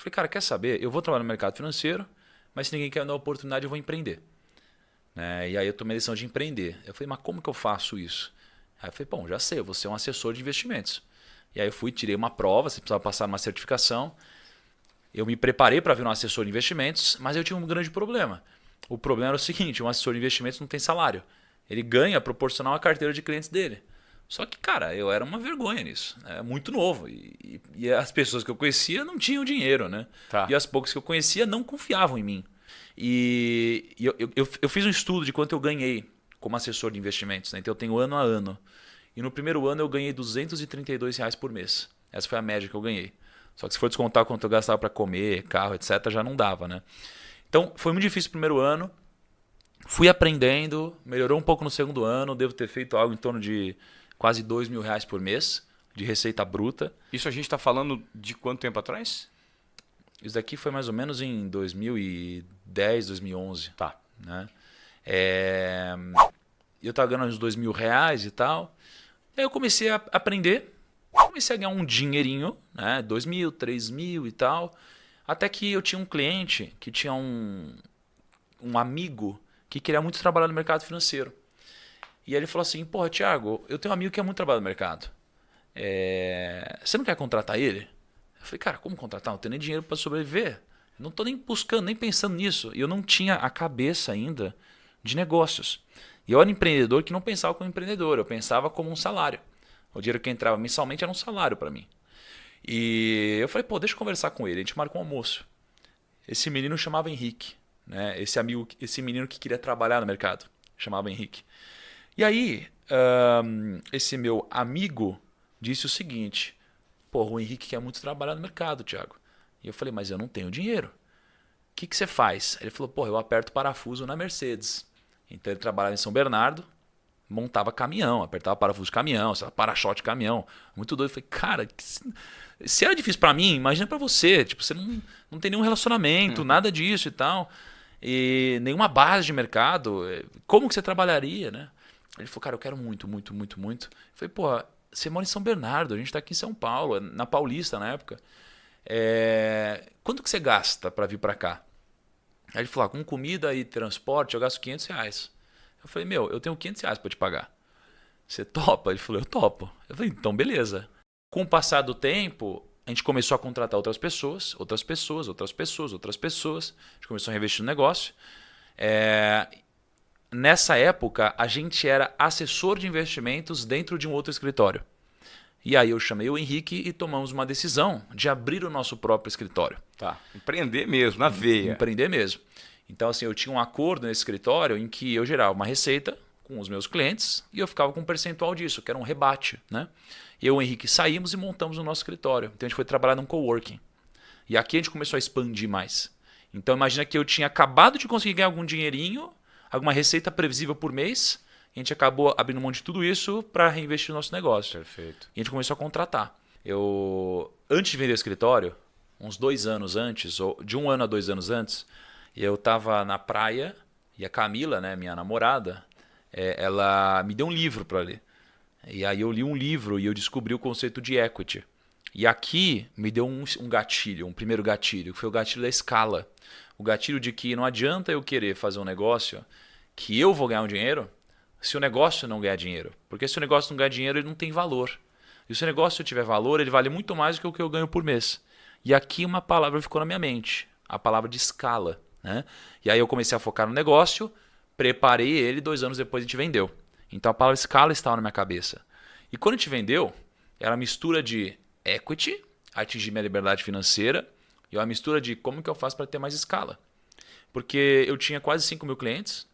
Falei, cara, quer saber? Eu vou trabalhar no mercado financeiro, mas se ninguém quer me dar oportunidade, eu vou empreender. Né? E aí eu tomei a decisão de empreender. Eu falei, mas como que eu faço isso? Aí eu falei, bom, já sei, eu vou ser um assessor de investimentos. E aí eu fui, tirei uma prova, você precisava passar numa certificação. Eu me preparei para virar um assessor de investimentos, mas eu tinha um grande problema. O problema era o seguinte, um assessor de investimentos não tem salário. Ele ganha proporcional à carteira de clientes dele. Só que, cara, eu era uma vergonha nisso. É muito novo. E as pessoas que eu conhecia não tinham dinheiro, né? E Tá. as poucas que eu conhecia não confiavam em mim. E eu fiz um estudo de quanto eu ganhei como assessor de investimentos. Né? Então eu tenho ano a ano. E no primeiro ano eu ganhei R$ 232 por mês. Essa foi a média que eu ganhei. Só que se for descontar quanto eu gastava para comer, carro, etc., já não dava, né? Então foi muito difícil o primeiro ano. Fui aprendendo, melhorou um pouco no segundo ano. Devo ter feito algo em torno de quase R$ 2.000 por mês de receita bruta. Isso a gente está falando de quanto tempo atrás? Isso daqui foi mais ou menos em 2010, 2011. Tá. Né? É... Eu estava ganhando uns R$ 2.000 e tal. Aí eu comecei a aprender, comecei a ganhar um dinheirinho, né? 2.000, 3.000 e tal. Até que eu tinha um cliente que tinha um amigo que queria muito trabalhar no mercado financeiro. E aí ele falou assim, porra, Thiago, eu tenho um amigo que quer muito trabalhar no mercado. Você não quer contratar ele? Eu falei, cara, como contratar? Não tenho nem dinheiro para sobreviver. Eu não estou nem buscando, nem pensando nisso. E eu não tinha a cabeça ainda de negócios. E eu era empreendedor que não pensava como empreendedor, eu pensava como um salário. O dinheiro que entrava mensalmente era um salário para mim. E eu falei, pô, deixa eu conversar com ele. A gente marcou um almoço. Esse menino chamava Henrique, né? Esse menino que queria trabalhar no mercado, chamava Henrique. E aí, esse meu amigo disse o seguinte: pô, o Henrique quer muito trabalhar no mercado, Thiago. E eu falei, mas eu não tenho dinheiro. O que você faz? Ele falou, pô, eu aperto parafuso na Mercedes. Então ele trabalhava em São Bernardo, montava caminhão, apertava parafuso de caminhão, para-choque de caminhão. Muito doido. Eu falei, cara, se era difícil para mim, imagina para você. Tipo, você não tem nenhum relacionamento, nada disso e tal. E nenhuma base de mercado. Como que você trabalharia, né? Ele falou, cara, eu quero muito, muito, muito, muito. Eu falei, pô, você mora em São Bernardo, a gente tá aqui em São Paulo, na Paulista na época. Quanto que você gasta para vir para cá? Aí ele falou, com comida e transporte eu gasto R$ 500. Eu falei, meu, eu tenho R$ 500 para te pagar. Você topa? Ele falou, eu topo. Eu falei, então beleza. Com o passar do tempo, a gente começou a contratar outras pessoas, outras pessoas, outras pessoas, outras pessoas. A gente começou a reinvestir no negócio. Nessa época, a gente era assessor de investimentos dentro de um outro escritório. E aí eu chamei o Henrique e tomamos uma decisão de abrir o nosso próprio escritório. Tá. Empreender mesmo, na veia. Empreender mesmo. Então, assim, eu tinha um acordo nesse escritório em que eu gerava uma receita com os meus clientes e eu ficava com um percentual disso, que era um rebate. Né? Eu e o Henrique saímos e montamos o nosso escritório. Então a gente foi trabalhar num coworking. E aqui a gente começou a expandir mais. Então imagina que eu tinha acabado de conseguir ganhar algum dinheirinho, alguma receita previsível por mês. A gente acabou abrindo mão de tudo isso para reinvestir no nosso negócio. Perfeito. E a gente começou a contratar. Antes de vender o escritório, uns 2 anos antes, ou de 1 ano a 2 anos antes, eu estava na praia e a Camila, né, minha namorada, ela me deu um livro para ler. E aí eu li um livro e eu descobri o conceito de equity. E aqui me deu um gatilho, um primeiro gatilho, que foi o gatilho da escala. O gatilho de que não adianta eu querer fazer um negócio que eu vou ganhar um dinheiro se o negócio não ganhar dinheiro. Porque se o negócio não ganhar dinheiro, ele não tem valor. E se o negócio tiver valor, ele vale muito mais do que o que eu ganho por mês. E aqui uma palavra ficou na minha mente, a palavra de escala. Né? E aí eu comecei a focar no negócio, preparei ele, 2 anos depois a gente vendeu. Então a palavra escala estava na minha cabeça. E quando a gente vendeu, era uma mistura de equity, atingir minha liberdade financeira, e uma mistura de como que eu faço para ter mais escala. Porque eu tinha quase 5.000 clientes,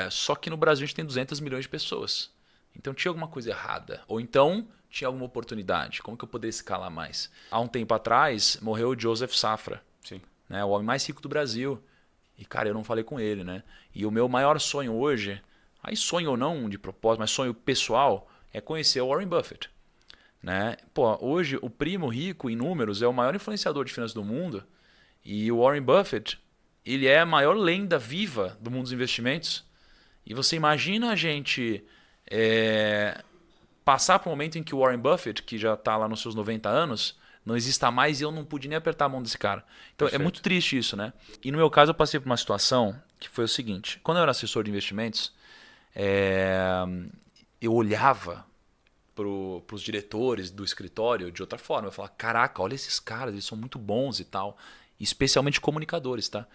só que no Brasil a gente tem 200 milhões de pessoas. Então tinha alguma coisa errada. Ou então tinha alguma oportunidade. Como que eu poderia escalar mais? Há um tempo atrás morreu o Joseph Safra, Sim. né, o homem mais rico do Brasil. E, cara, eu não falei com ele. Né? E o meu maior sonho hoje, aí sonho ou não de propósito, mas sonho pessoal, é conhecer o Warren Buffett. Né? Pô, hoje o primo rico em números é o maior influenciador de finanças do mundo. E o Warren Buffett, ele é a maior lenda viva do mundo dos investimentos. E você imagina a gente passar por um momento em que o Warren Buffett, que já está lá nos seus 90 anos, não exista mais e eu não pude nem apertar a mão desse cara. Então é muito triste isso, né? E no meu caso eu passei por uma situação que foi o seguinte. Quando eu era assessor de investimentos, eu olhava para os diretores do escritório de outra forma. Eu falava, caraca, olha esses caras, eles são muito bons e tal. Especialmente comunicadores, tá?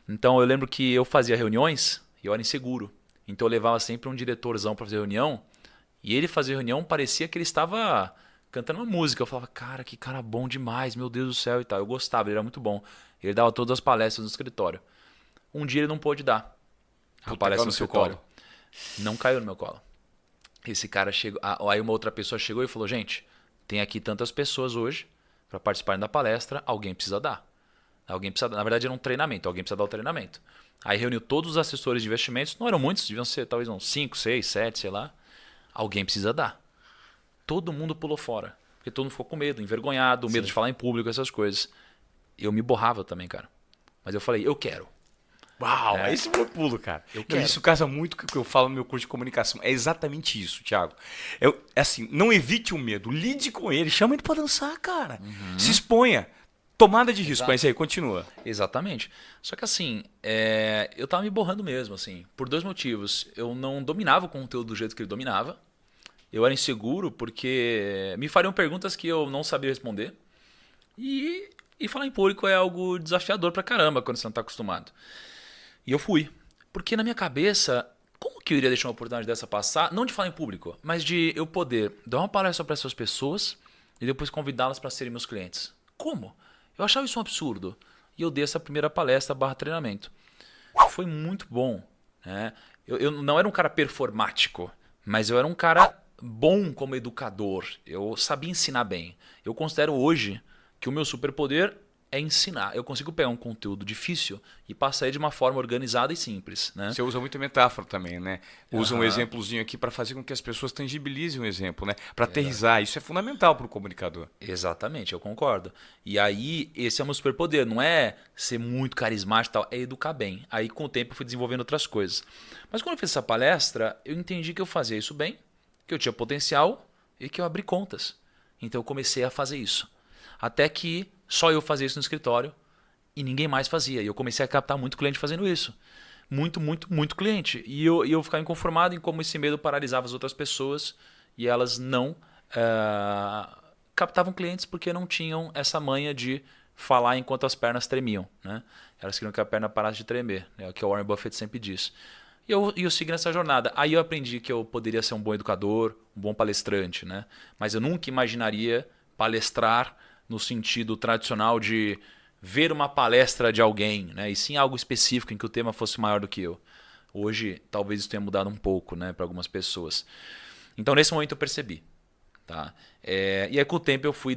Então eu lembro que eu fazia reuniões e eu era inseguro. Então eu levava sempre um diretorzão para fazer reunião e ele fazia reunião, parecia que ele estava cantando uma música. Eu falava, cara, que cara bom demais, meu Deus do céu e tal. Eu gostava, ele era muito bom. Ele dava todas as palestras no escritório. Um dia ele não pôde dar a palestra no escritório. Não caiu no meu colo. Esse cara chegou, aí uma outra pessoa chegou e falou, gente, tem aqui tantas pessoas hoje para participarem da palestra, alguém precisa dar. Alguém precisa, na verdade era um treinamento, alguém precisa dar o treinamento. Aí reuniu todos os assessores de investimentos, não eram muitos, deviam ser talvez uns 5, 6, 7, sei lá. Alguém precisa dar. Todo mundo pulou fora, porque todo mundo ficou com medo, envergonhado, medo de falar em público, essas coisas. Eu me borrava também, cara. Mas eu falei, eu quero. Uau, esse é o meu pulo, cara. Isso casa muito com o que eu falo no meu curso de comunicação. É exatamente isso, Thiago. Assim, não evite o medo, lide com ele, chama ele pra dançar, cara. Se exponha. Tomada de risco, mas aí continua. Exatamente. Só que assim, eu tava me borrando mesmo, assim, por 2 motivos. Eu não dominava o conteúdo do jeito que ele dominava. Eu era inseguro porque me fariam perguntas que eu não sabia responder. E falar em público é algo desafiador pra caramba quando você não tá acostumado. E eu fui. Porque na minha cabeça, como que eu iria deixar uma oportunidade dessa passar? Não de falar em público, mas de eu poder dar uma palestra para essas pessoas e depois convidá-las para serem meus clientes. Como? Eu achava isso um absurdo. E eu dei essa primeira palestra / treinamento. Foi muito bom. Né? Eu não era um cara performático, mas eu era um cara bom como educador. Eu sabia ensinar bem. Eu considero hoje que o meu superpoder é ensinar. Eu consigo pegar um conteúdo difícil e passar ele de uma forma organizada e simples. Né? Você usa muito metáfora também, né? Usa um exemplozinho aqui para fazer com que as pessoas tangibilizem o exemplo, né? Para aterrizar. Isso é fundamental para o comunicador. Exatamente, eu concordo. E aí, esse é o meu superpoder. Não é ser muito carismático e tal, é educar bem. Aí, com o tempo, eu fui desenvolvendo outras coisas. Mas quando eu fiz essa palestra, eu entendi que eu fazia isso bem, que eu tinha potencial e que eu abri contas. Então, eu comecei a fazer isso. Até que só eu fazia isso no escritório e ninguém mais fazia. E eu comecei a captar muito cliente fazendo isso. Muito, muito, muito cliente. E eu ficava inconformado em como esse medo paralisava as outras pessoas e elas não captavam clientes porque não tinham essa manha de falar enquanto as pernas tremiam. Né? Elas queriam que a perna parasse de tremer, né? O que o Warren Buffett sempre diz. E eu segui nessa jornada. Aí eu aprendi que eu poderia ser um bom educador, um bom palestrante. Né? Mas eu nunca imaginaria palestrar no sentido tradicional de ver uma palestra de alguém, né? E sim algo específico em que o tema fosse maior do que eu. Hoje, talvez isso tenha mudado um pouco, né, para algumas pessoas. Então, nesse momento eu percebi. Tá? E aí, com o tempo, eu fui